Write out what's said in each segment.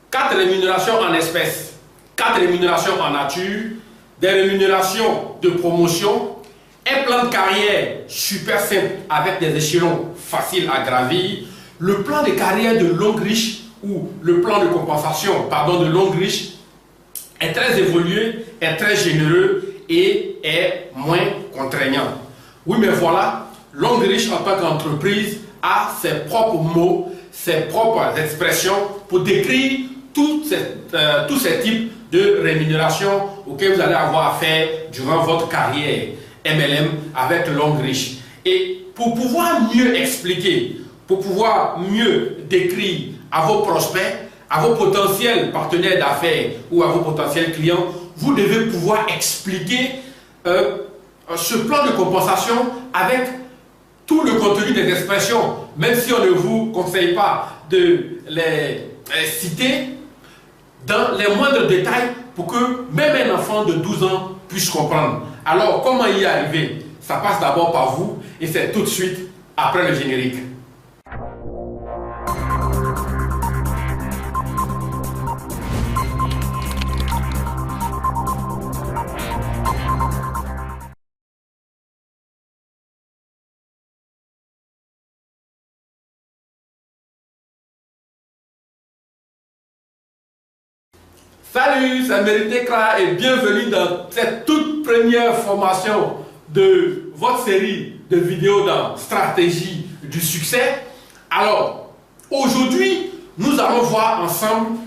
4 rémunérations en espèces, 4 rémunérations en nature, des rémunérations de promotion, un plan de carrière super simple avec des échelons faciles à gravir, le plan de carrière de longue riche ou le plan de compensation, pardon, de longue riche est très évolué, est très généreux et est moins contraignant. Oui, mais voilà, longue riche en tant qu'entreprise a ses propres mots, ses propres expressions pour décrire tous ces types de rémunération auxquelles vous allez avoir affaire durant votre carrière MLM avec longue riche. Et pour pouvoir mieux expliquer, pour pouvoir mieux décrire à vos prospects, à vos potentiels partenaires d'affaires ou à vos potentiels clients, vous devez pouvoir expliquer ce plan de compensation avec tout le contenu des expressions, même si on ne vous conseille pas de les citer dans les moindres détails pour que même un enfant de 12 ans puisse comprendre. Alors, comment y arriver? Ça passe d'abord par vous et c'est tout de suite après le générique. Salut, c'est Méritekra et bienvenue dans cette toute première formation de votre série de vidéos dans Stratégie du succès. Alors, aujourd'hui, nous allons voir ensemble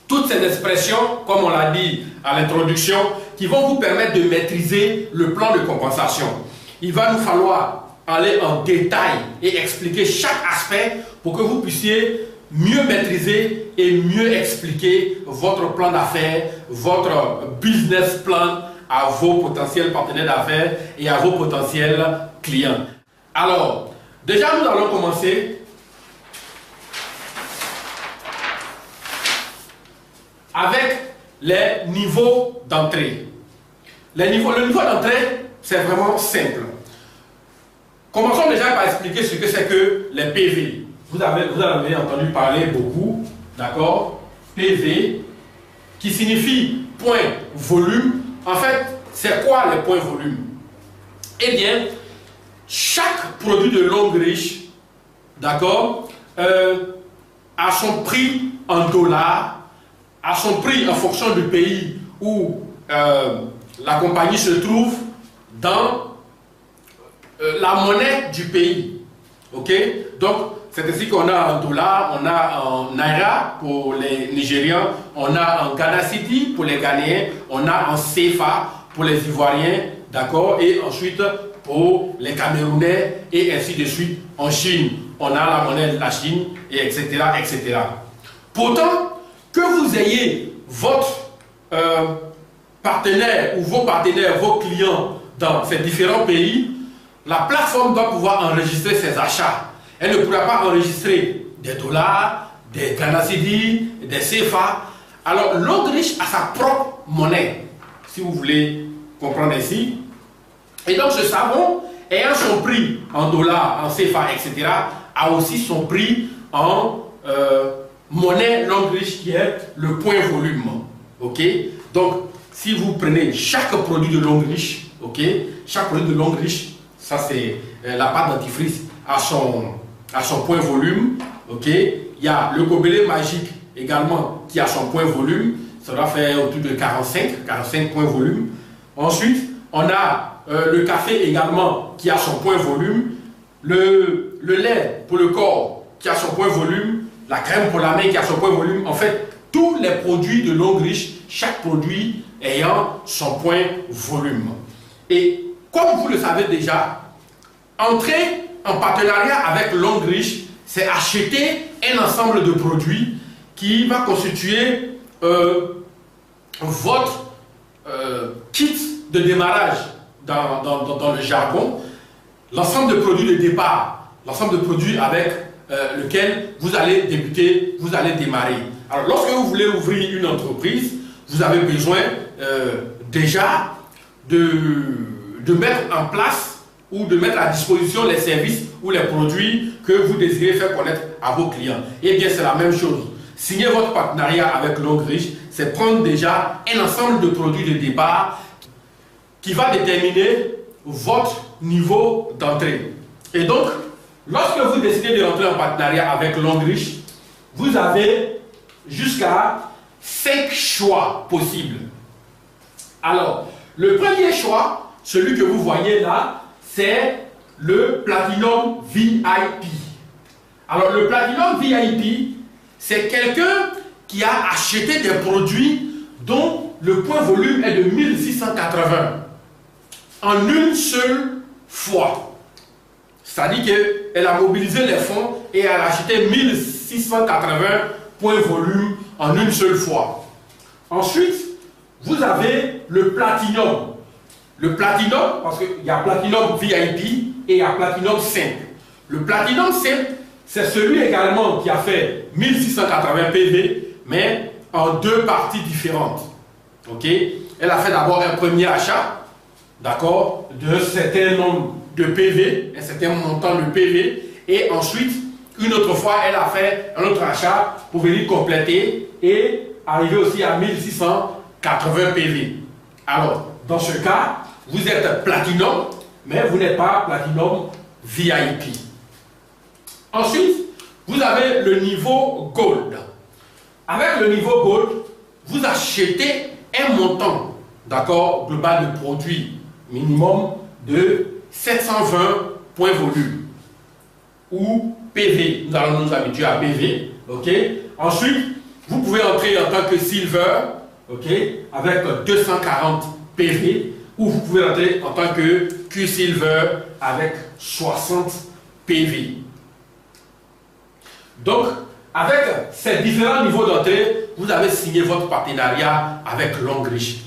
toutes ces expressions, comme on l'a dit à l'introduction, qui vont vous permettre de maîtriser le plan de compensation. Il va nous falloir aller en détail et expliquer chaque aspect pour que vous puissiez mieux maîtriser et mieux expliquer votre plan d'affaires, votre business plan à vos potentiels partenaires d'affaires et à vos potentiels clients. Alors, déjà nous allons commencer avec les niveaux d'entrée. Le niveau d'entrée, c'est vraiment simple. Commençons déjà par expliquer ce que c'est que les PV. Vous avez entendu parler beaucoup, d'accord? PV, qui signifie point volume. En fait, c'est quoi les points volume? Eh bien, chaque produit de longue riche, d'accord, a son prix en dollars, a son prix en fonction du pays où la compagnie se trouve dans la monnaie du pays. Ok? Donc, c'est ainsi qu'on a en dollars, on a en naira pour les Nigérians, on a en Ghana City pour les Ghanéens, on a en CFA pour les Ivoiriens, d'accord, et ensuite pour les Camerounais et ainsi de suite. En Chine, on a la monnaie de la Chine, et etc., etc. Pourtant, que vous ayez votre partenaire ou vos partenaires, vos clients dans ces différents pays, la plateforme doit pouvoir enregistrer ses achats. Elle ne pourra pas enregistrer des dollars, des Ghana Cedi, des CFA. Alors, longue riche a sa propre monnaie, si vous voulez comprendre ainsi. Et donc, ce savon, ayant son prix en dollars, en CFA, etc., a aussi son prix en monnaie longue riche qui est le point volume. Ok? Donc, si vous prenez chaque produit de longue riche, ok? Chaque produit de longue riche, ça c'est la pâte dentifrice à son point volume, ok. Il y a le gobelet magique également qui a son point volume, ça doit faire autour de 45 points volume. Ensuite, on a le café également qui a son point volume, le lait pour le corps qui a son point volume, la crème pour la main qui a son point volume. En fait, tous les produits de longue riche, chaque produit ayant son point volume. Et comme vous le savez déjà, entrer en partenariat avec longue riche, c'est acheter un ensemble de produits qui va constituer votre kit de démarrage dans le jargon, l'ensemble de produits de départ, l'ensemble de produits avec lequel vous allez débuter, vous allez démarrer. Alors lorsque vous voulez ouvrir une entreprise, vous avez besoin déjà de mettre en place ou de mettre à disposition les services ou les produits que vous désirez faire connaître à vos clients. Et bien c'est la même chose. signer votre partenariat avec Longrich, c'est prendre déjà un ensemble de produits de départ qui va déterminer votre niveau d'entrée. Et donc, lorsque vous décidez de rentrer en partenariat avec Longrich, vous avez jusqu'à 5 choix possibles. Alors, le premier choix, celui que vous voyez là, c'est le Platinum VIP. Alors, le Platinum VIP, c'est quelqu'un qui a acheté des produits dont le point volume est de 1680 en une seule fois. C'est-à-dire qu'elle a mobilisé les fonds et elle a acheté 1680 points volume en une seule fois. Ensuite, vous avez le Platinum. Le Platinum, parce qu'il y a Platinum VIP et il y a Platinum simple. Le Platinum simple, c'est celui également qui a fait 1680 PV, mais en 2 parties différentes. Ok? Elle a fait d'abord un premier achat, d'accord, d'un certain nombre de PV, un certain montant de PV, et ensuite, une autre fois, elle a fait un autre achat pour venir compléter et arriver aussi à 1680 PV. Alors, dans ce cas, vous êtes Platinum, mais vous n'êtes pas Platinum VIP. Ensuite, vous avez le niveau Gold. Avec le niveau Gold, vous achetez un montant, d'accord, global de produits minimum de 720 points volume ou PV. Nous allons nous habituer à PV. Ok. Ensuite, vous pouvez entrer en tant que Silver, ok, avec 240 PV, ou vous pouvez entrer en tant que Q-Silver avec 60 PV. Donc, avec ces différents niveaux d'entrée, vous avez signé votre partenariat avec Longrich.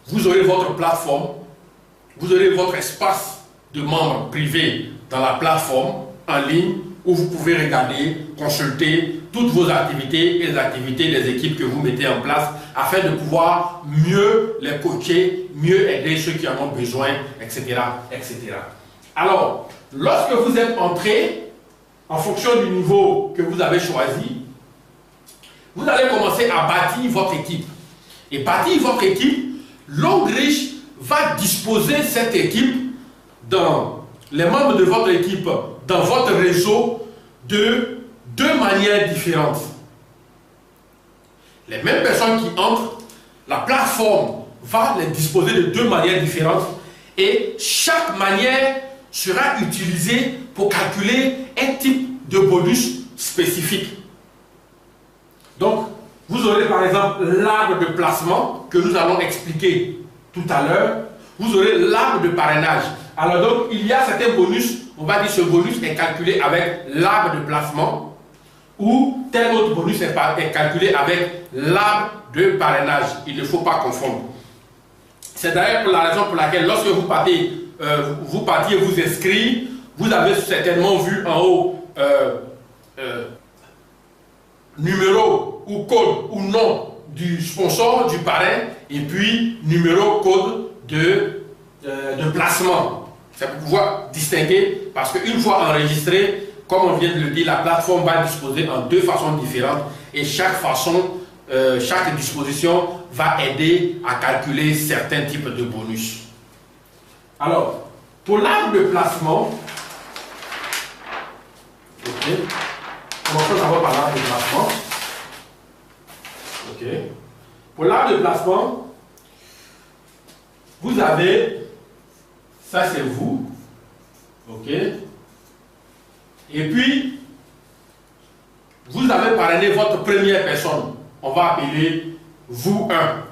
Vous aurez votre plateforme, vous aurez votre espace de membres privés dans la plateforme en ligne où vous pouvez regarder, consulter toutes vos activités et les activités des équipes que vous mettez en place afin de pouvoir mieux les coacher, mieux aider ceux qui en ont besoin, etc., etc. Alors, lorsque vous êtes entré, en fonction du niveau que vous avez choisi, vous allez commencer à bâtir votre équipe. Et bâtir votre équipe, Longrich va disposer cette équipe dans les membres de votre équipe, dans votre réseau, de 2 manières différentes. Les mêmes personnes qui entrent, la plateforme va les disposer de 2 manières différentes et chaque manière sera utilisée pour calculer un type de bonus spécifique. Donc, vous aurez par exemple l'arbre de placement que nous allons expliquer tout à l'heure. Vous aurez l'arbre de parrainage. Alors donc, il y a certains bonus, on va dire ce bonus est calculé avec l'arbre de placement ou tel autre bonus est calculé avec l'arbre de parrainage. Il ne faut pas confondre. C'est d'ailleurs la raison pour laquelle lorsque vous partiez vous inscrire, vous avez certainement vu en haut numéro ou code ou nom du sponsor, du parrain, et puis numéro, code de placement. C'est pour pouvoir distinguer, parce qu'une fois enregistré, comme on vient de le dire, la plateforme va disposer en 2 façons différentes et chaque façon, chaque disposition va aider à calculer certains types de bonus. Alors, pour l'arbre de placement, ok, commençons d'abord par l'arbre de placement. Ok. Pour l'arbre de placement, vous avez, ça c'est vous, ok, et puis vous avez parrainé votre première personne, on va appeler vous 1.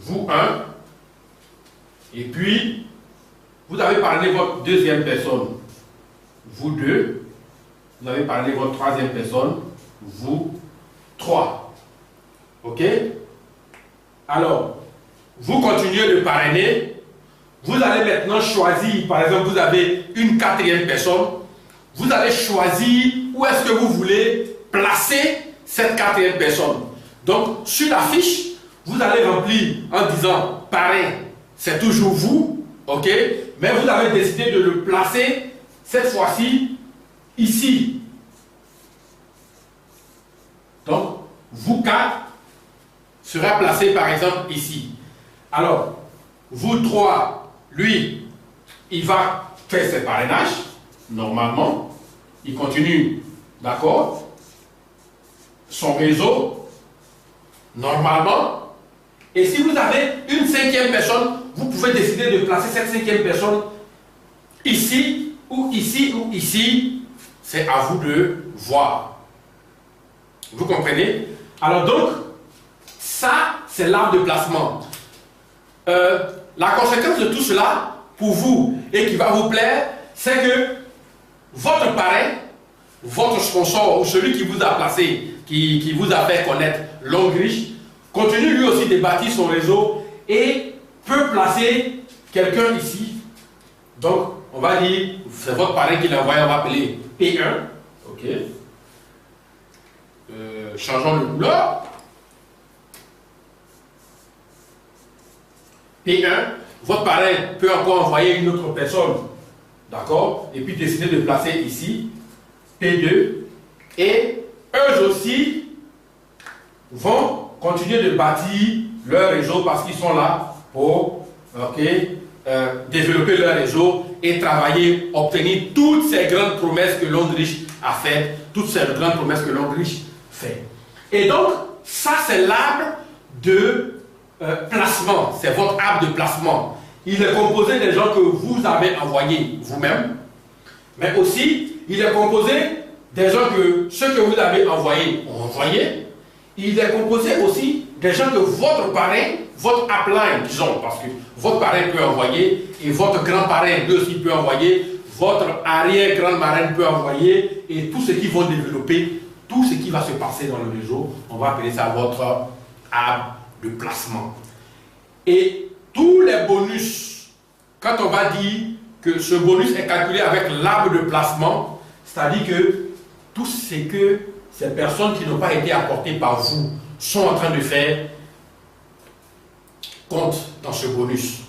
Vous 1, et puis vous avez parrainé votre deuxième personne, vous 2, vous avez parrainé votre troisième personne, vous 3. Ok? Alors, vous continuez de parrainer, vous allez maintenant choisir, par exemple, vous avez une 4e personne, vous allez choisir où est-ce que vous voulez placer cette 4e personne. Donc, sur la fiche, vous allez remplir en disant parrain, c'est toujours vous, ok, mais vous avez décidé de le placer cette fois-ci ici. Donc, vous quatre sera placé par exemple ici. Alors, vous trois, lui, il va faire ses parrainages, normalement. Il continue, d'accord, son réseau, normalement. Et si vous avez une cinquième personne, vous pouvez décider de placer cette cinquième personne ici, ou ici, ou ici. C'est à vous de voir. Vous comprenez? Alors donc, ça, c'est l'arbre de placement. La conséquence de tout cela, pour vous, et qui va vous plaire, c'est que votre parrain, votre sponsor, ou celui qui vous a placé, qui vous a fait connaître Longreach, continue lui aussi de bâtir son réseau et peut placer quelqu'un ici. Donc, on va dire, c'est votre parrain qui l'a envoyé, on va appeler P1. Ok. Changeons de couleur. P1, votre parrain peut encore envoyer une autre personne, d'accord, et puis décider de placer ici, P2, et eux aussi vont continuer de bâtir leur réseau parce qu'ils sont là pour développer leur réseau et travailler, obtenir toutes ces grandes promesses que Longreach a faites, toutes ces grandes promesses que Longreach fait. Et donc, ça c'est l'arbre de placement, c'est votre arbre de placement. Il est composé des gens que vous avez envoyés vous-même, mais aussi il est composé des gens que ceux que vous avez envoyés ont envoyé. Il est composé aussi des gens que votre parrain, votre upline, disons, parce que votre parrain peut envoyer et votre grand-parrain lui aussi peut envoyer, votre arrière-grand-marraine peut envoyer, et tous ceux qui vont développer, tout ce qui va se passer dans le réseau, on va appeler ça votre arbre de placement. Et tous les bonus, quand on va dire que ce bonus est calculé avec l'arbre de placement, c'est-à-dire que tout ce que ces personnes qui n'ont pas été apportées par vous sont en train de faire compte dans ce bonus.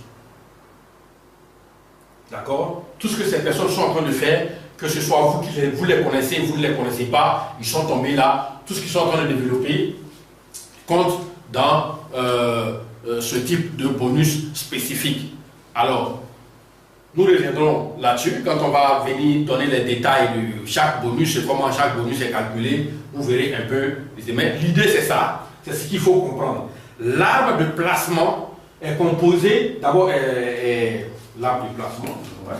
D'accord? Tout ce que ces personnes sont en train de faire, que ce soit vous les connaissez, vous ne les connaissez pas, ils sont tombés là, tout ce qu'ils sont en train de développer compte dans ce type de bonus spécifique. Alors, nous reviendrons là-dessus quand on va venir donner les détails de chaque bonus et comment chaque bonus est calculé. Vous verrez un peu. Mais l'idée c'est ça, c'est ce qu'il faut comprendre. L'arbre de placement est composé, d'abord, l'arbre de placement, ouais.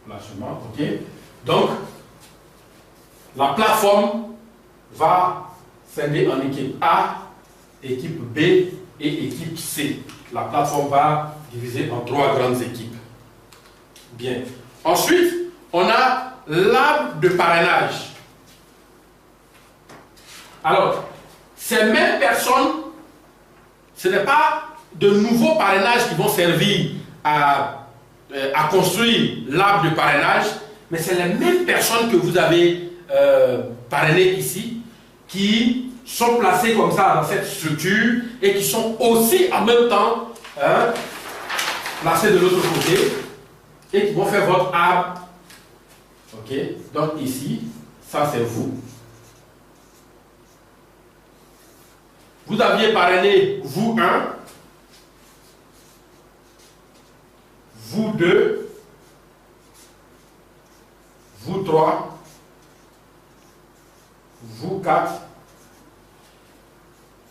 Placement, ok. Donc, la plateforme va scinder en équipe A, équipe B et équipe C. La plateforme va diviser en 3 grandes équipes. Bien. Ensuite, on a l'arbre de parrainage. Alors, ces mêmes personnes, ce n'est pas de nouveaux parrainages qui vont servir à construire l'arbre de parrainage, mais c'est les mêmes personnes que vous avez parrainées ici, qui sont placées comme ça dans cette structure et qui sont aussi en même temps placées de l'autre côté et qui vont faire votre arbre. Ok, donc ici, ça c'est vous. Vous aviez parrainé vous 1, vous 2, vous 3, vous 4,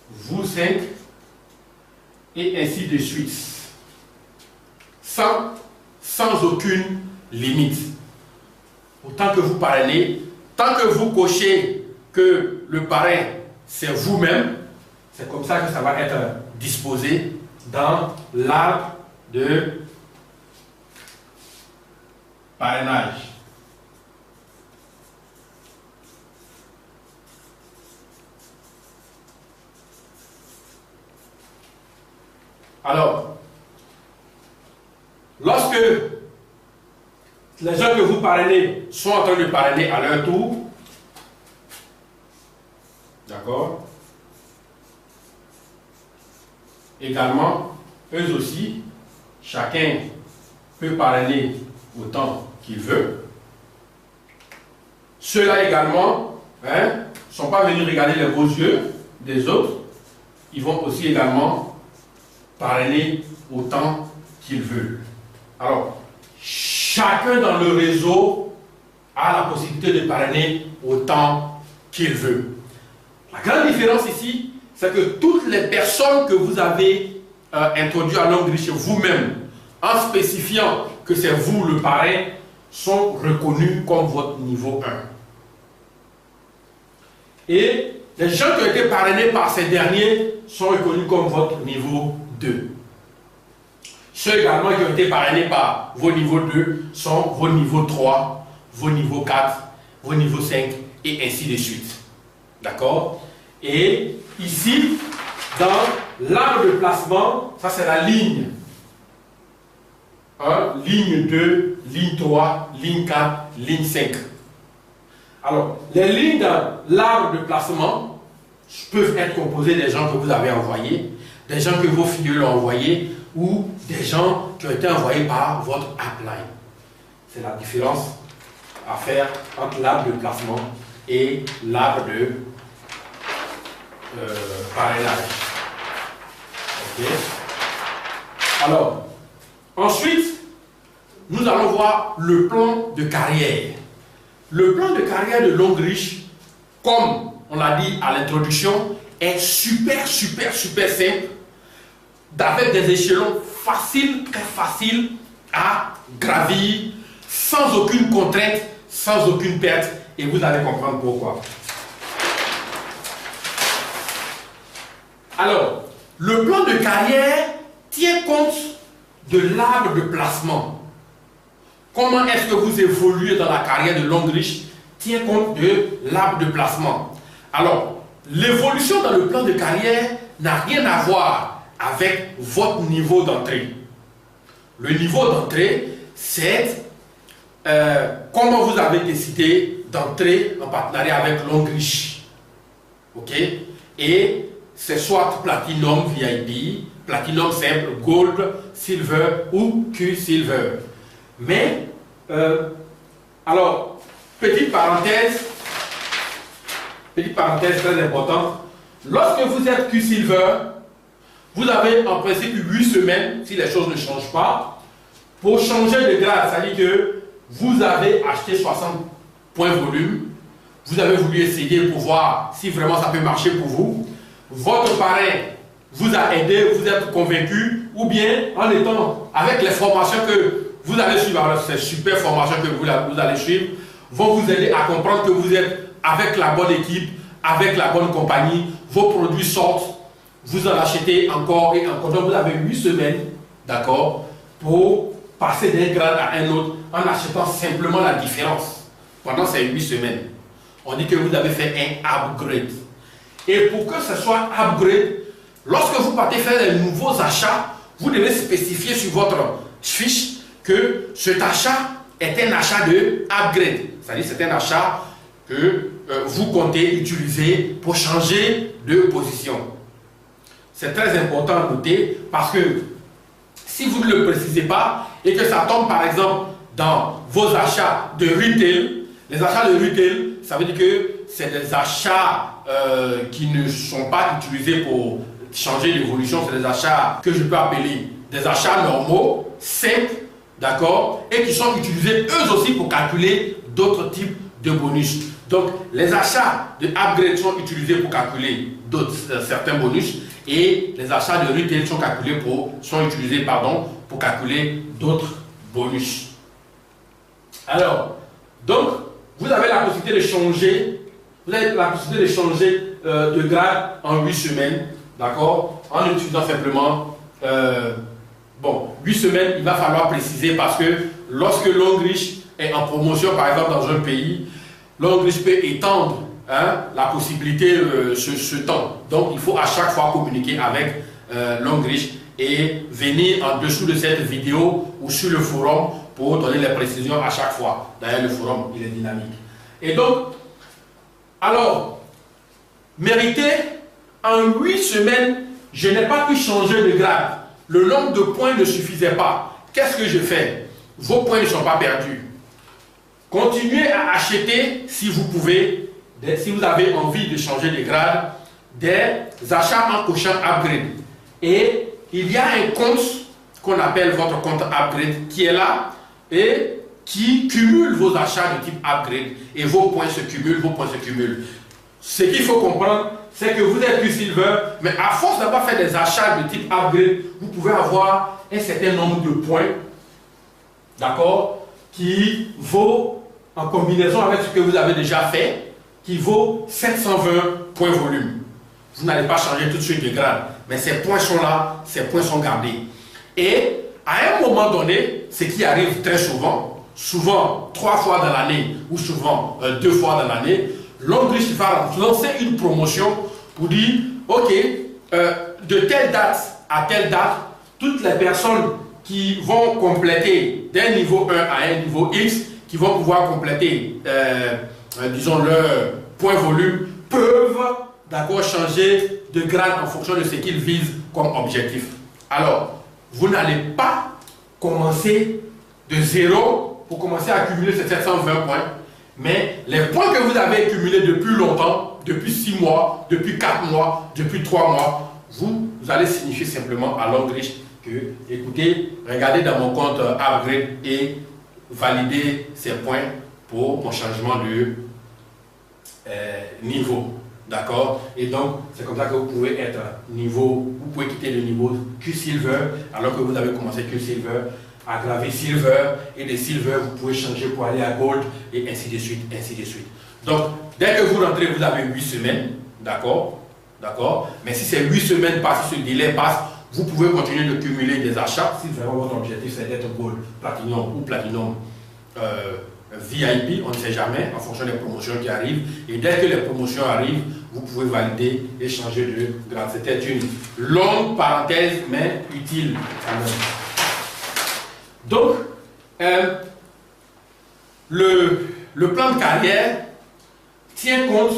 vous 5, et ainsi de suite. Sans aucune limite. Autant que vous parrainez, tant que vous cochez que le parrain, c'est vous-même, c'est comme ça que ça va être disposé dans l'arbre de parrainage. Alors, lorsque les gens que vous parrainez sont en train de parrainer à leur tour, également, eux aussi, chacun peut parrainer autant qu'il veut. Ceux-là également ne sont pas venus regarder les beaux yeux des autres. Ils vont aussi également parrainer autant qu'ils veulent. Alors, chacun dans le réseau a la possibilité de parrainer autant qu'il veut. La grande différence ici, c'est que toutes les personnes que vous avez introduites à Longreach vous-même, en spécifiant que c'est vous le parrain, sont reconnus comme votre niveau 1. Et les gens qui ont été parrainés par ces derniers sont reconnus comme votre niveau 2. Ceux également qui ont été parrainés par vos niveaux 2 sont vos niveaux 3, vos niveaux 4, vos niveaux 5 et ainsi de suite. D'accord? Et ici, dans l'arbre de placement, ça c'est la ligne 1, ligne 2, ligne 3, ligne 4, ligne 5. Alors, les lignes dans l'arbre de placement peuvent être composées des gens que vous avez envoyés, des gens que vos filles l'ont envoyé, ou des gens qui ont été envoyés par votre upline. C'est la différence à faire entre l'arbre de placement et l'arbre de parrainage. Ok. Alors, ensuite, nous allons voir le plan de carrière. Le plan de carrière de Longreach, comme on l'a dit à l'introduction, est super simple, avec des échelons faciles, très faciles à gravir, sans aucune contrainte, sans aucune perte, et vous allez comprendre pourquoi. Alors, le plan de carrière tient compte de l'arbre de placement. Comment est-ce que vous évoluez dans la carrière de Longreach tient compte de l'arbre de placement. Alors, l'évolution dans le plan de carrière n'a rien à voir avec votre niveau d'entrée. Le niveau d'entrée, c'est comment vous avez décidé d'entrer en partenariat avec Longreach. Ok? Et c'est soit Platinum VIP, Platinum simple, Gold, Silver ou Q-Silver. Mais, alors, petite parenthèse très importante. Lorsque vous êtes Q-Silver, vous avez en principe 8 semaines, si les choses ne changent pas, pour changer de grade. C'est-à-dire que vous avez acheté 60 points volume, vous avez voulu essayer pour voir si vraiment ça peut marcher pour vous. Votre parrain vous a aidé, vous êtes convaincu, ou bien en étant avec les formations que vous allez suivre, alors ces super formations que vous allez suivre, vont vous aider à comprendre que vous êtes avec la bonne équipe, avec la bonne compagnie, vos produits sortent, vous en achetez encore et encore. Donc vous avez 8 semaines, d'accord, pour passer d'un grade à un autre en achetant simplement la différence pendant ces 8 semaines. On dit que vous avez fait un upgrade. Et pour que ce soit upgrade, lorsque vous partez faire de nouveaux achats, vous devez spécifier sur votre fiche que cet achat est un achat de upgrade. C'est-à-dire c'est un achat que vous comptez utiliser pour changer de position. C'est très important à noter parce que si vous ne le précisez pas et que ça tombe par exemple dans vos achats de retail, les achats de retail, ça veut dire que c'est des achats qui ne sont pas utilisés pour changer l'évolution, c'est des achats que je peux appeler des achats normaux, simples, d'accord, et qui sont utilisés eux aussi pour calculer d'autres types de bonus. Donc, les achats de upgrade sont utilisés pour calculer certains bonus et les achats de retail sont utilisés pour calculer d'autres bonus. Alors, donc, vous avez la possibilité de changer, de grade en 8 semaines, d'accord, en utilisant simplement, 8 semaines, il va falloir préciser parce que lorsque Longreach est en promotion, par exemple, dans un pays, Longreach peut étendre la possibilité ce temps. Donc, il faut à chaque fois communiquer avec Longreach et venir en dessous de cette vidéo ou sur le forum pour donner les précisions à chaque fois. D'ailleurs, le forum, il est dynamique. Et donc, alors, mériter en 8 semaines, Je n'ai pas pu changer de grade. Le nombre de points ne suffisait pas. Qu'est-ce que je fais? Vos points ne sont pas perdus. Continuez à acheter, si vous pouvez, si vous avez envie de changer de grade, des achats en cochant upgrade. Et il y a un compte qu'on appelle votre compte upgrade qui est là et qui cumule vos achats de type upgrade. Et vos points se cumulent, vos points se cumulent. Ce qu'il faut comprendre, c'est que vous êtes plus silver, mais à force d'avoir fait des achats de type upgrade, vous pouvez avoir un certain nombre de points, d'accord, qui vaut, en combinaison avec ce que vous avez déjà fait, qui vaut 720 points volume. Vous n'allez pas changer tout de suite de grade, mais ces points sont là, ces points sont gardés. Et à un moment donné, ce qui arrive très souvent, souvent 3 fois dans l'année ou souvent 2 fois dans l'année, Longreach va lancer une promotion pour dire, ok, de telle date à telle date, toutes les personnes qui vont compléter d'un niveau 1 à un niveau X, qui vont pouvoir compléter, disons, leur point volume, peuvent, d'accord, changer de grade en fonction de ce qu'ils visent comme objectif. Alors, vous n'allez pas commencer de zéro pour commencer à accumuler ces 720 points, mais les points que vous avez accumulés depuis longtemps, depuis 6 mois, depuis 4 mois, depuis 3 mois, vous allez signifier simplement à Longreach que, écoutez, regardez dans mon compte upgrade et validez ces points pour mon changement de niveau. D'accord? Et donc, c'est comme ça que vous pouvez être niveau, vous pouvez quitter le niveau Q-Silver, alors que vous avez commencé Q-Silver, aggraver Silver, et de Silver, vous pouvez changer pour aller à Gold, et ainsi de suite, ainsi de suite. Donc, dès que vous rentrez, vous avez 8 semaines, d'accord? D'accord? Mais si ces 8 semaines passent, si ce délai passe, vous pouvez continuer de cumuler des achats, si vraiment votre objectif c'est d'être Gold, Platinum ou Platinum VIP, on ne sait jamais, en fonction des promotions qui arrivent. Et dès que les promotions arrivent, vous pouvez valider et changer de grade. C'était une longue parenthèse, mais utile quand même. Donc, le plan de carrière tient compte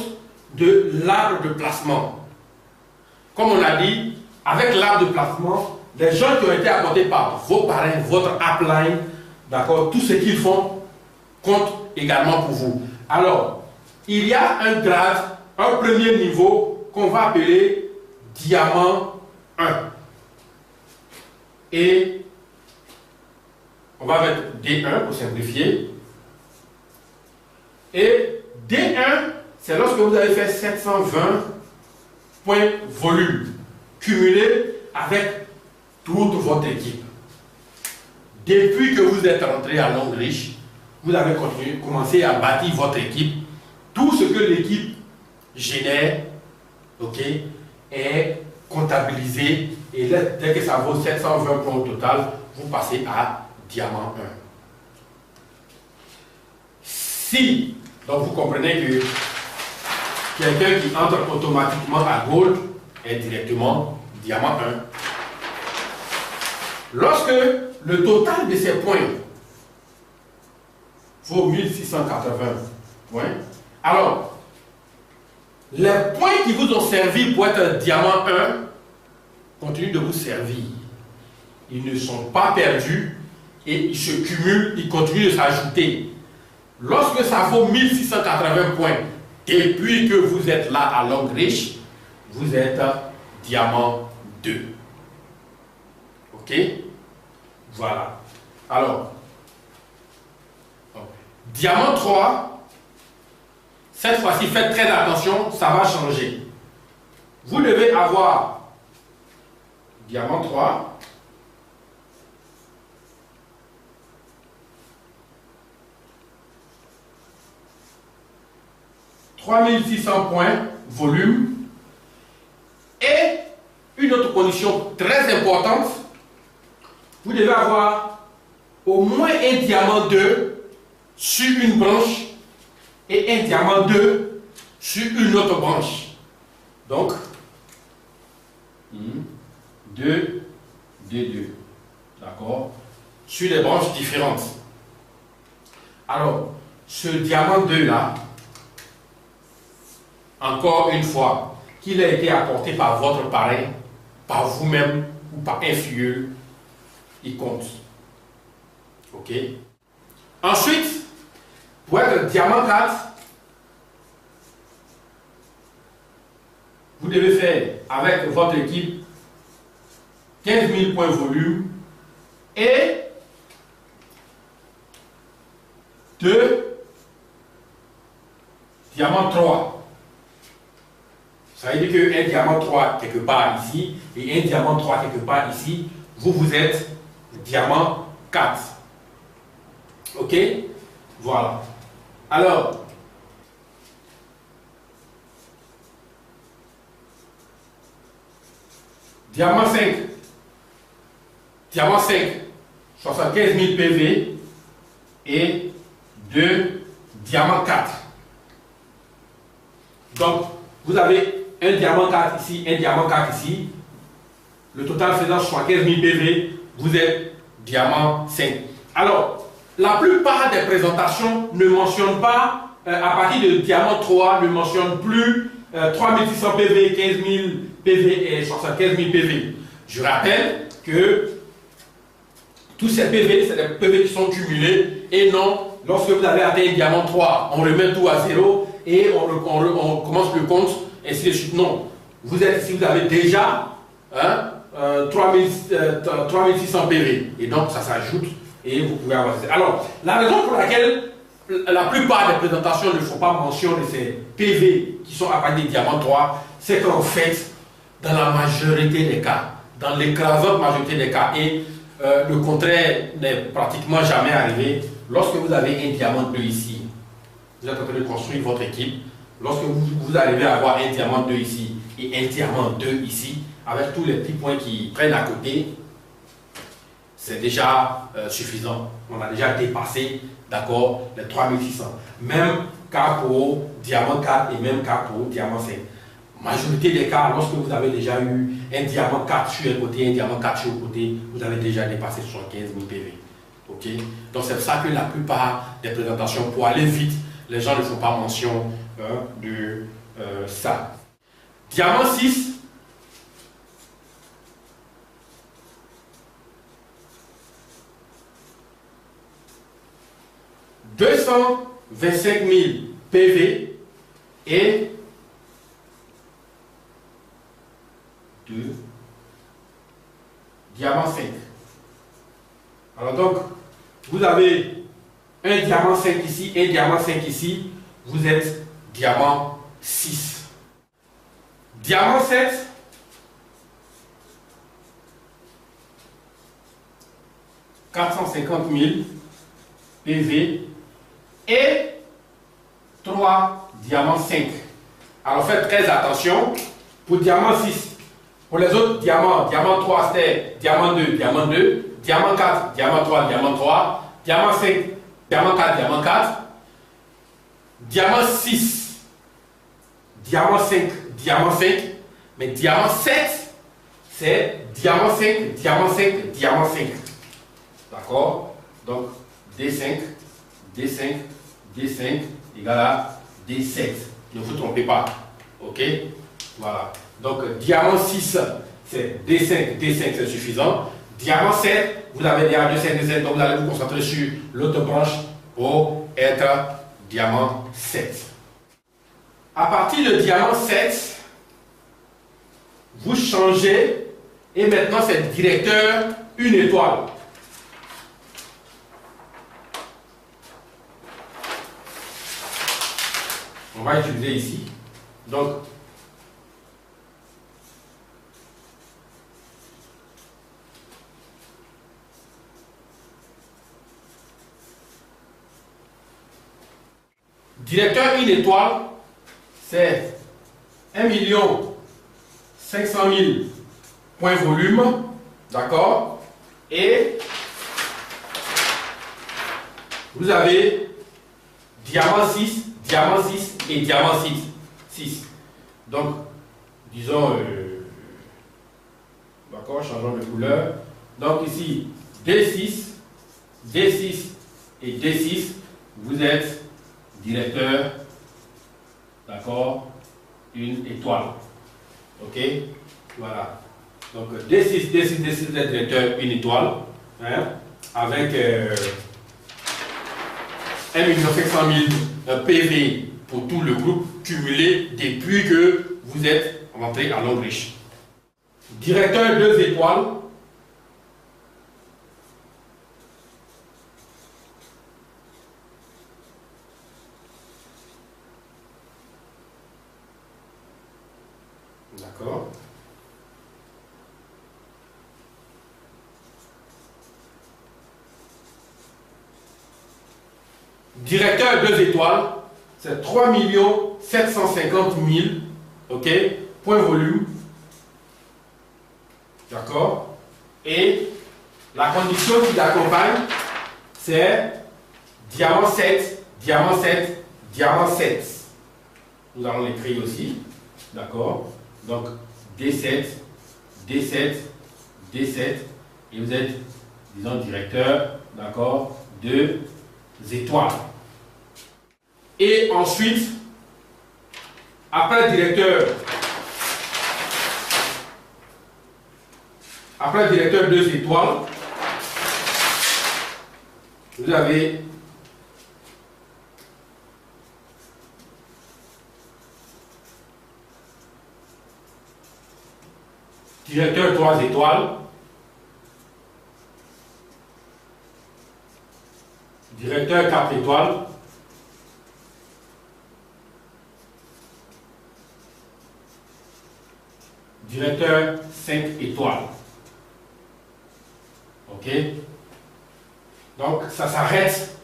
de l'arbre de placement. Comme on a dit, avec l'arbre de placement, les gens qui ont été apportés par vos parrains, votre upline, d'accord, tout ce qu'ils font compte également pour vous. Alors, il y a un grade, un premier niveau qu'on va appeler diamant 1. Et on va mettre D1 pour simplifier. Et D1, c'est lorsque vous avez fait 720 points volume cumulés avec toute votre équipe. Depuis que vous êtes rentré à Longreach, vous avez commencé à bâtir votre équipe. Tout ce que l'équipe génère, ok, est comptabilisé. Et là, dès que ça vaut 720 points au total, vous passez à diamant 1. Si, donc vous comprenez que quelqu'un qui entre automatiquement à Gold est directement diamant 1. Lorsque le total de ces points vaut 1680 points, alors les points qui vous ont servi pour être diamant 1 continuent de vous servir. Ils ne sont pas perdus et ils se cumulent, ils continuent de s'ajouter. Lorsque ça vaut 1680 points, depuis que vous êtes là à Longreach, vous êtes diamant 2. Ok? Voilà. Alors, diamant 3, cette fois-ci, faites très attention, ça va changer. Vous devez avoir diamant 3, « 3600 points, volume, et une autre condition très importante, vous devez avoir au moins un diamant 2 sur une branche et un diamant 2 sur une autre branche. Donc, 2, 2, 2. D'accord? Sur des branches différentes. Alors, ce diamant 2 là, encore une fois, qu'il a été apporté par votre parrain, par vous-même ou par un filleul, il compte. Ok? Ensuite, pour être diamant 4, vous devez faire avec votre équipe 15 000 points volume et 2 diamants 3. Ça veut dire qu'un diamant 3 quelque part ici et un diamant 3 quelque part ici, vous êtes diamant 4. Ok? Voilà. Alors, diamant 5. Diamant 5, 75 000 PV et 2 diamants 4. Donc, vous avez un diamant 4 ici, un diamant 4 ici. Le total faisant 75 000 PV, vous êtes diamant 5. Alors, la plupart des présentations ne mentionnent pas, à partir de diamant 3, ne mentionnent plus 3600 PV, 15 000 PV et 75 000 PV. Je rappelle que tous ces PV, c'est des PV qui sont cumulés et non, lorsque vous avez atteint un diamant 3, on remet tout à zéro et on commence le compte, ainsi de suite. Non, vous êtes ici, vous avez déjà 3600 PV et donc ça s'ajoute et vous pouvez avoir. Alors, la raison pour laquelle la plupart des présentations ne font pas mention de ces PV qui sont à partir des diamants 3, c'est qu'en fait, dans la majorité des cas, dans l'écrasante majorité des cas, et le contraire n'est pratiquement jamais arrivé, lorsque vous avez un diamant 2 ici, vous êtes en train de construire votre équipe, lorsque vous arrivez à avoir un diamant 2 ici et un diamant 2 ici, avec tous les petits points qui prennent à côté, c'est déjà suffisant. On a déjà dépassé, d'accord, les 3600. Même cas pour diamant 4 et même cas pour diamant 5. Majorité des cas, lorsque vous avez déjà eu un diamant 4 sur un côté, un diamant 4 sur le côté, vous avez déjà dépassé 75 000 PV. Ok? Donc c'est pour ça que la plupart des présentations, pour aller vite, les gens ne font pas mention de ça. Diamant 6. « 225 000 PV et 2 diamant 5. » Alors donc, vous avez un diamant 5 ici, un diamant 5 ici, vous êtes diamant 6. Diamant 7, « 450 000 PV et 3 diamants 5. Alors faites très attention pour diamant 6. Pour les autres diamants, diamant 3 c'était diamant 2, diamant 2, diamant 4, diamant 3, diamant 3, diamant 5, diamant 4, diamant 4, diamant 6, diamant 5, diamant 5, mais diamant 7 c'est diamant 5, diamant 5, diamant 5. D'accord? Donc D5, D5, D5 égale à D7. Ne vous trompez pas. Ok? Voilà. Donc, diamant 6, c'est D5, D5 c'est suffisant. Diamant 7, vous avez déjà D5, D7, donc vous allez vous concentrer sur l'autre branche pour être diamant 7. À partir de diamant 7, vous changez et maintenant c'est directeur une étoile. On va utiliser ici. Donc, directeur une étoile, c'est 1 500 000 points volume, d'accord? Et vous avez diamant 6, diamant 6 et diamant 6. Donc, disons, d'accord, changeons de couleur. Donc ici, D6, D6 et D6, vous êtes directeur, d'accord, une étoile. Ok, voilà. Donc D6, D6, D6, directeur, une étoile, hein, avec 1 500 000 PV pour tout le groupe cumulé depuis que vous êtes rentré à Longreach. Directeur 2 étoiles. D'accord. Directeur 2 étoiles, c'est 3 750 000, ok, point volume, d'accord, et la condition qui l'accompagne, c'est diamant 7, diamant 7, diamant 7. Nous allons l'écrire aussi, d'accord, donc D7, D7, D7, et vous êtes, disons, directeur, d'accord, 2 étoiles. Et ensuite, après directeur 2 étoiles, vous avez directeur 3 étoiles, directeur 4 étoiles, directeur 5 étoiles. Ok? Donc, ça s'arrête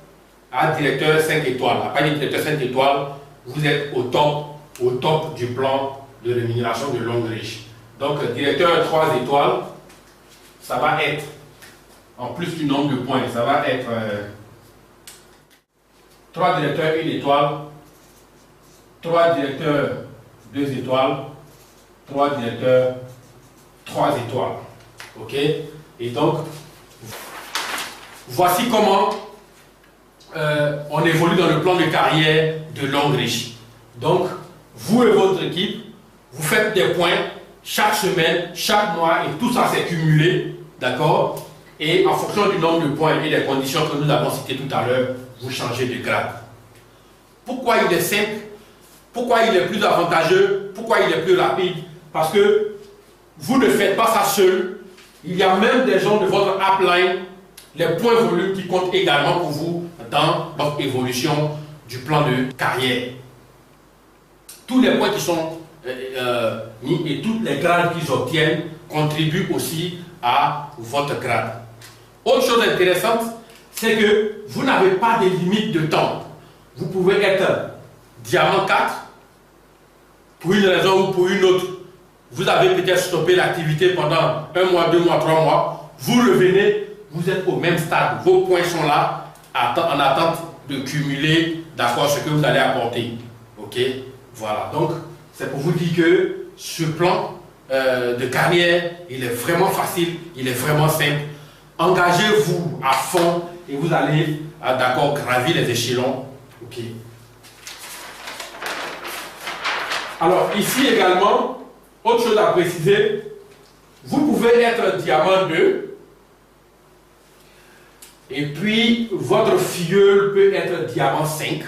à directeur 5 étoiles. Après le directeur 5 étoiles, vous êtes au top du plan de rémunération de Longreach. Donc, directeur 3 étoiles, ça va être, en plus du nombre de points, ça va être 3 directeurs 1 étoile, 3 directeurs 2 étoiles, 3 directeurs 3 étoiles. Ok? Et donc, voici comment on évolue dans le plan de carrière de Longreach. Donc, vous et votre équipe, vous faites des points chaque semaine, chaque mois, et tout ça s'est cumulé, d'accord? Et en fonction du nombre de points et des conditions que nous avons citées tout à l'heure, vous changez de grade. Pourquoi il est simple? Pourquoi il est plus avantageux? Pourquoi il est plus rapide? Parce que vous ne faites pas ça seul. Il y a même des gens de votre upline, les points volumes qui comptent également pour vous dans votre évolution du plan de carrière. Tous les points qui sont mis et toutes les grades qu'ils obtiennent contribuent aussi à votre grade. Autre chose intéressante, c'est que vous n'avez pas de limite de temps. Vous pouvez être diamant 4 pour une raison ou pour une autre. Vous avez peut-être stoppé l'activité pendant 1 mois, 2 mois, 3 mois. Vous revenez, vous êtes au même stade. Vos points sont là en attente de cumuler, d'accord, ce que vous allez apporter. Ok? Voilà. Donc, c'est pour vous dire que ce plan de carrière, il est vraiment facile, il est vraiment simple. Engagez-vous à fond et vous allez, d'accord, gravir les échelons. Ok. Alors, ici également, autre chose à préciser, vous pouvez être diamant 2 et puis votre filleul peut être diamant 5.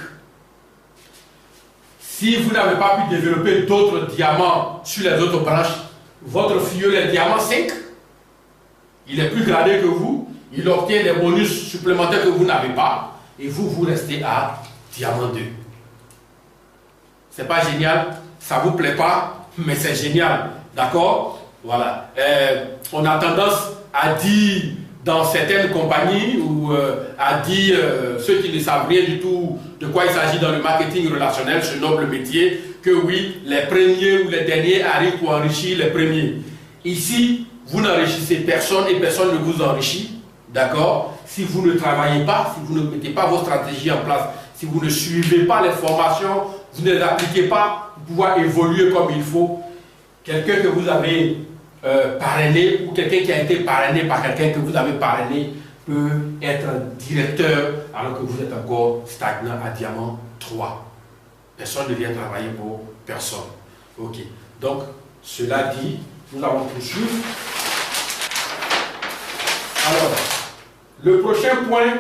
Si vous n'avez pas pu développer d'autres diamants sur les autres branches, votre filleul est diamant 5. Il est plus gradé que vous, il obtient des bonus supplémentaires que vous n'avez pas et vous, vous restez à diamant 2. C'est pas génial? Ça vous plaît pas? Mais c'est génial, d'accord? Voilà. On a tendance à dire dans certaines compagnies ou à dire ceux qui ne savent rien du tout de quoi il s'agit dans le marketing relationnel, ce noble métier, que oui, les premiers ou les derniers arrivent pour enrichir les premiers. Ici, vous n'enrichissez personne et personne ne vous enrichit, d'accord? Si vous ne travaillez pas, si vous ne mettez pas vos stratégies en place, si vous ne suivez pas les formations, vous ne les appliquez pas pour pouvoir évoluer comme il faut, quelqu'un que vous avez parrainé ou quelqu'un qui a été parrainé par quelqu'un que vous avez parrainé peut être directeur alors que vous êtes encore stagnant à diamant 3. Personne ne vient travailler pour personne. Ok. Donc, cela dit, Nous allons poursuivre. Alors, le prochain point,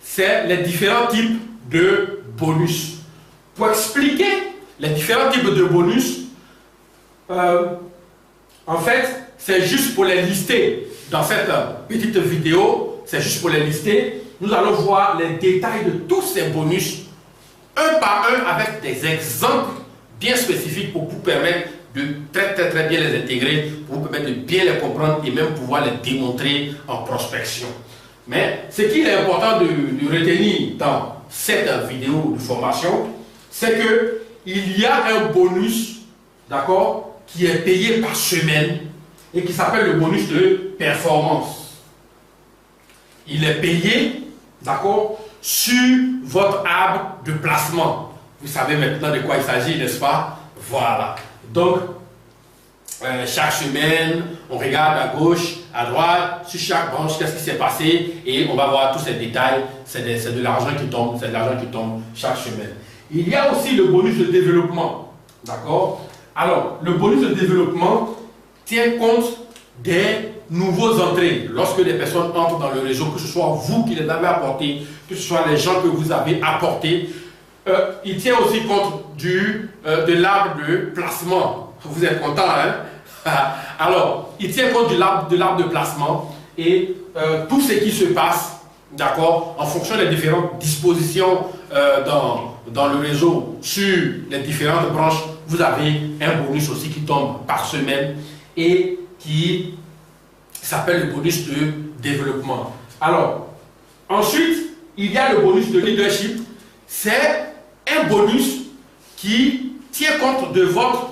c'est les différents types de bonus. Pour expliquer les différents types de bonus, en fait, c'est juste pour les lister dans cette petite vidéo, c'est juste pour les lister. Nous allons voir les détails de tous ces bonus, un par un, avec des exemples bien spécifiques pour vous permettre de très bien les intégrer, pour vous permettre de bien les comprendre et même pouvoir les démontrer en prospection. Mais ce qu'il est important de retenir dans cette vidéo de formation, c'est qu'il y a un bonus, d'accord, qui est payé par semaine et qui s'appelle le bonus de performance. Il est payé, d'accord, sur votre arbre de placement. Vous savez maintenant de quoi il s'agit, n'est-ce pas? Voilà. Donc, chaque semaine, on regarde à gauche, à droite, sur chaque branche, qu'est-ce qui s'est passé, et on va voir tous ces détails. C'est de l'argent qui tombe, c'est de l'argent qui tombe chaque semaine. Il y a aussi le bonus de développement, d'accord? Alors, le bonus de développement tient compte des nouveaux entrées. Lorsque des personnes entrent dans le réseau, que ce soit vous qui les avez apportés, que ce soit les gens que vous avez apportés, il tient aussi compte de l'arbre de placement. Vous êtes content, hein? Alors, il tient compte de l'arbre de placement et tout ce qui se passe, d'accord, en fonction des différentes dispositions dans le réseau, sur les différentes branches, vous avez un bonus aussi qui tombe par semaine et qui s'appelle le bonus de développement. Alors, ensuite, il y a le bonus de leadership. C'est un bonus qui tient compte de votre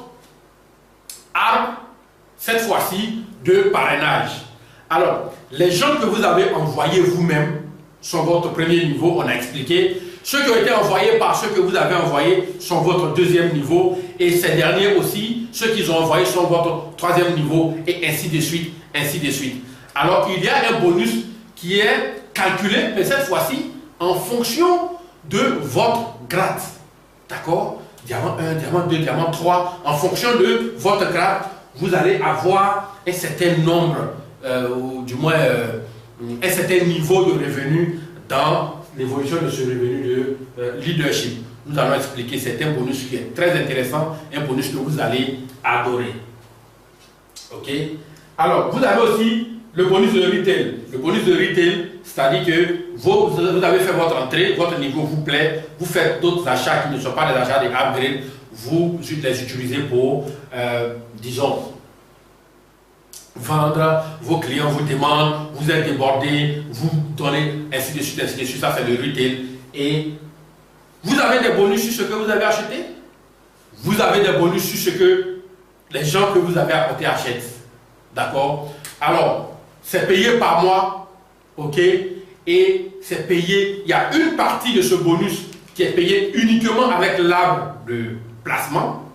arbre, cette fois-ci, de parrainage. Alors, les gens que vous avez envoyés vous-même sont votre premier niveau, on a expliqué. Ceux qui ont été envoyés par ceux que vous avez envoyés sont votre deuxième niveau. Et ces derniers aussi, ceux qu'ils ont envoyés sont votre troisième niveau. Et ainsi de suite, ainsi de suite. Alors, il y a un bonus qui est calculé, mais cette fois-ci, en fonction de votre grade. D'accord? Diamant 1, diamant 2, diamant 3. En fonction de votre grade, vous allez avoir un certain nombre, ou du moins un certain niveau de revenu dans l'évolution de ce revenu de leadership. Nous allons expliquer, c'est un bonus qui est très intéressant, un bonus que vous allez adorer. Ok? Alors, vous avez aussi le bonus de retail. Le bonus de retail, c'est-à-dire que vous avez fait votre entrée, votre niveau vous plaît, vous faites d'autres achats qui ne sont pas des achats de upgrade, vous les utilisez pour, disons, vendre, vos clients vous demandent, vous êtes débordé, vous donnez, ainsi de suite, ainsi de suite. Ça, c'est le retail. Et vous avez des bonus sur ce que vous avez acheté. Vous avez des bonus sur ce que les gens que vous avez apportés achètent. D'accord? Alors, c'est payé par mois, ok? Et c'est payé, il y a une partie de ce bonus qui est payée uniquement avec l'arbre de placement.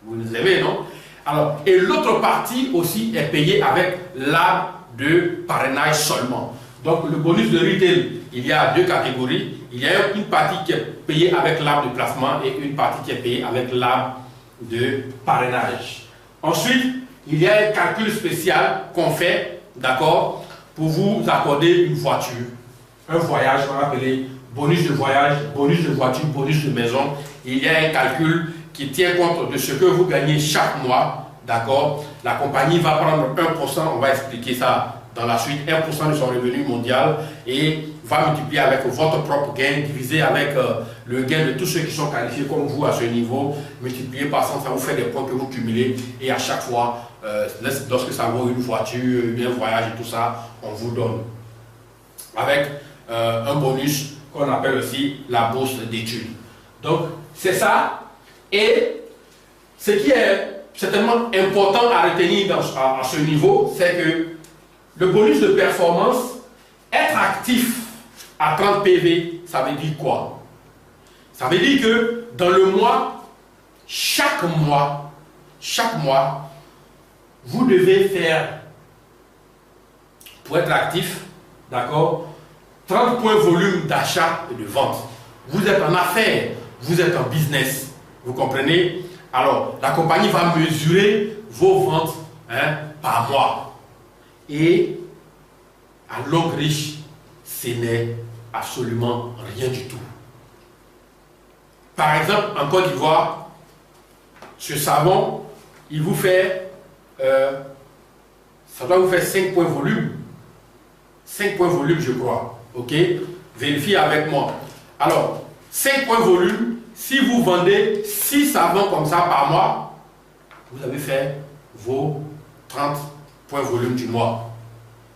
Vous nous aimez, non? Alors, et l'autre partie aussi est payée avec l'arbre de parrainage seulement. Donc, le bonus de retail, il y a deux catégories. Il y a une partie qui est payée avec l'arbre de placement et une partie qui est payée avec l'arbre de parrainage. Ensuite, il y a un calcul spécial qu'on fait, d'accord, pour vous accorder une voiture, un voyage, on va appeler bonus de voyage, bonus de voiture, bonus de maison. Il y a un calcul qui tient compte de ce que vous gagnez chaque mois, d'accord. La compagnie va prendre 1%, on va expliquer ça dans la suite, 1% de son revenu mondial et va multiplier avec votre propre gain, divisé avec le gain de tous ceux qui sont qualifiés comme vous à ce niveau, multiplié par 100, ça vous fait des points que vous cumulez et à chaque fois, lorsque ça vaut une voiture, un voyage et tout ça, on vous donne. Avec un bonus qu'on appelle aussi la bourse d'études. Donc, c'est ça. Et ce qui est certainement important à retenir à ce niveau, c'est que le bonus de performance, être actif à 30 PV, ça veut dire quoi? Ça veut dire que dans le mois, chaque mois, vous devez faire, pour être actif, d'accord, 30 points volume d'achat et de vente. Vous êtes en affaires, vous êtes en business, vous comprenez? Alors, la compagnie va mesurer vos ventes par mois. Et à longue riche, ce n'est absolument rien du tout. Par exemple, en Côte d'Ivoire, ce savon, il vous fait, ça doit vous faire 5 points volume. 5 points volume, je crois. Ok? Vérifiez avec moi. Alors, 5 points volume, si vous vendez 6 savons comme ça par mois, vous avez fait vos 30 points volume du mois.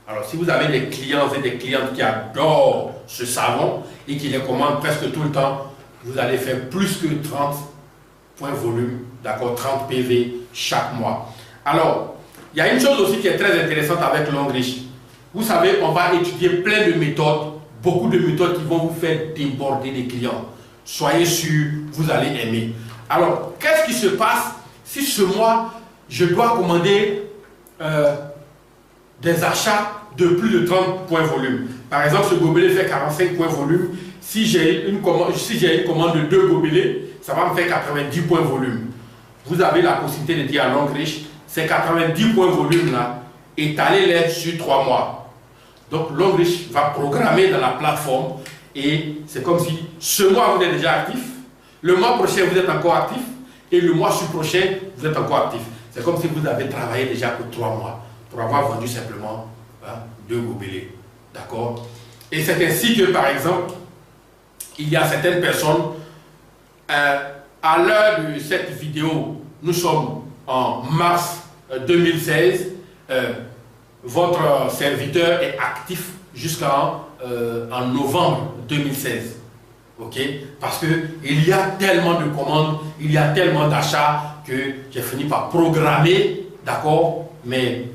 Alors, si vous avez des clients et des clientes qui adorent ce savon et qui les commandent presque tout le temps, vous allez faire plus que 30 points volume, d'accord, 30 PV chaque mois. Alors, il y a une chose aussi qui est très intéressante avec Longrich. Vous savez, on va étudier plein de méthodes, beaucoup de méthodes qui vont vous faire déborder des clients. Soyez sûr, vous allez aimer. Alors, qu'est-ce qui se passe si ce mois, je dois commander des achats de plus de 30 points volume? Par exemple, ce gobelet fait 45 points volume. Si j'ai une commande de 2 gobelets, ça va me faire 90 points volume. Vous avez la possibilité de dire à Longrich, ces 90 points volume là, étalez-les sur 3 mois. Donc Longrich va programmer dans la plateforme et c'est comme si ce mois vous êtes déjà actif, le mois prochain vous êtes encore actif et le mois prochain vous êtes encore actif. C'est comme si vous avez travaillé déjà pour 3 mois pour avoir vendu simplement 2 gobelets. D'accord? Et c'est ainsi que par exemple, il y a certaines personnes, à l'heure de cette vidéo, nous sommes en mars 2016, votre serviteur est actif jusqu'en novembre 2016. Ok? Parce qu'il y a tellement de commandes, il y a tellement d'achats que j'ai fini par programmer, d'accord, mes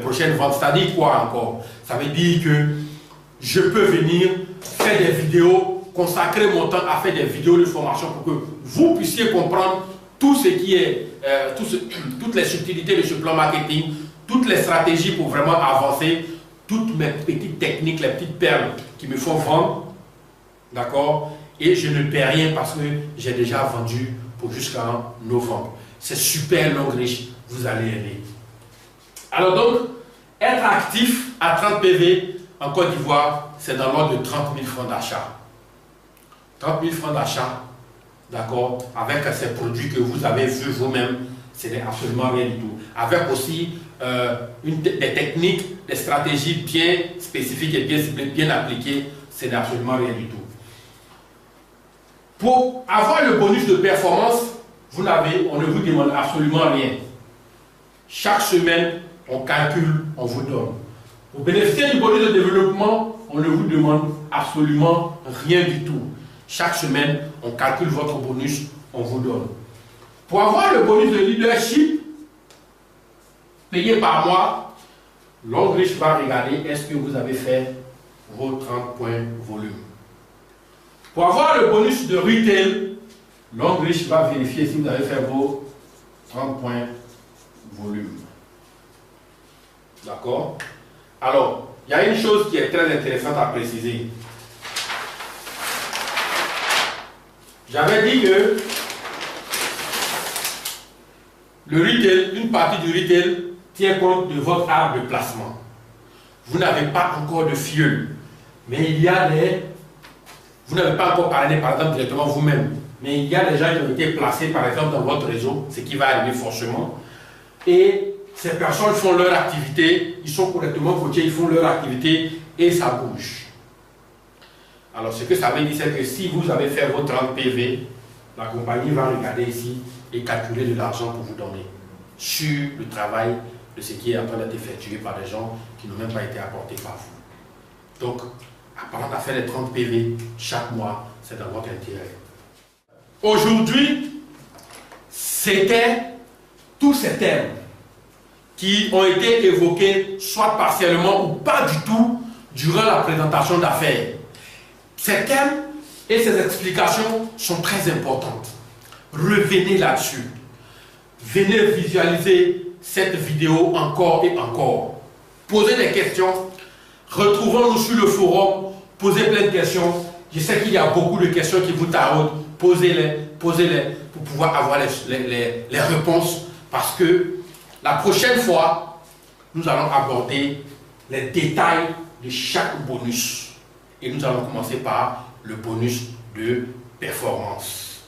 prochaines ventes. C'est-à-dire quoi encore? Ça veut dire que je peux venir faire des vidéos, consacrer mon temps à faire des vidéos de formation pour que vous puissiez comprendre tout ce qui est, toutes les subtilités de ce plan marketing, toutes les stratégies pour vraiment avancer, toutes mes petites techniques, les petites perles qui me font vendre, d'accord? Et je ne perds rien parce que j'ai déjà vendu pour jusqu'en novembre. C'est super Longrich, vous allez aimer. Alors donc, être actif à 30 PV en Côte d'Ivoire, c'est dans l'ordre de 30 000 francs d'achat. 30 000 francs d'achat, d'accord, avec ces produits que vous avez vus vous-même, ce n'est absolument rien du tout. Avec aussi des techniques, des stratégies bien spécifiques et bien ciblées, bien appliquées, ce n'est absolument rien du tout. Pour avoir le bonus de performance, on ne vous demande absolument rien. Chaque semaine, on calcule, on vous donne. Pour bénéficier du bonus de développement, on ne vous demande absolument rien du tout. Chaque semaine, on calcule votre bonus, on vous donne. Pour avoir le bonus de leadership payé par mois, Longrich va regarder est-ce que vous avez fait vos 30 points volume. Pour avoir le bonus de retail, Longrich va vérifier si vous avez fait vos 30 points volume. D'accord? Alors, il y a une chose qui est très intéressante à préciser. J'avais dit que le retail, une partie du retail tient compte de votre art de placement. Vous n'avez pas encore de filleul, mais il y a des... Vous n'avez pas encore parlé par exemple directement vous-même, mais il y a des gens qui ont été placés par exemple dans votre réseau, ce qui va arriver forcément. Et ces personnes font leur activité, ils sont correctement coachés, ils font leur activité et ça bouge. Alors ce que ça veut dire, c'est que si vous avez fait votre 30 PV, la compagnie va regarder ici et calculer de l'argent pour vous donner sur le travail de ce qui est en train d'être effectué par des gens qui n'ont même pas été apportés par vous. Donc, apprendre à faire les 30 PV chaque mois, c'est dans votre intérêt. Aujourd'hui, c'était tous ces thèmes qui ont été évoqués, soit partiellement ou pas du tout, durant la présentation d'affaires. Ces thèmes et ces explications sont très importantes. Revenez là-dessus. Venez visualiser cette vidéo encore et encore. Posez des questions. Retrouvons-nous sur le forum. Posez plein de questions. Je sais qu'il y a beaucoup de questions qui vous taraudent. Posez-les pour pouvoir avoir les réponses. Parce que La prochaine fois, nous allons aborder les détails de chaque bonus. Et nous allons commencer par le bonus de performance.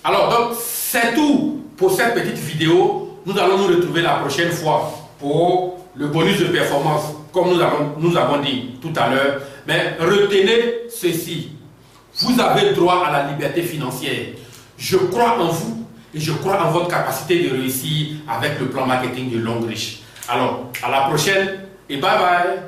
Alors, donc, c'est tout pour cette petite vidéo. Nous allons nous retrouver la prochaine fois pour le bonus de performance, comme nous avons dit tout à l'heure. Mais retenez ceci. Vous avez droit à la liberté financière. Je crois en vous et je crois en votre capacité de réussir avec le plan marketing de Longrich. Alors, à la prochaine et bye bye.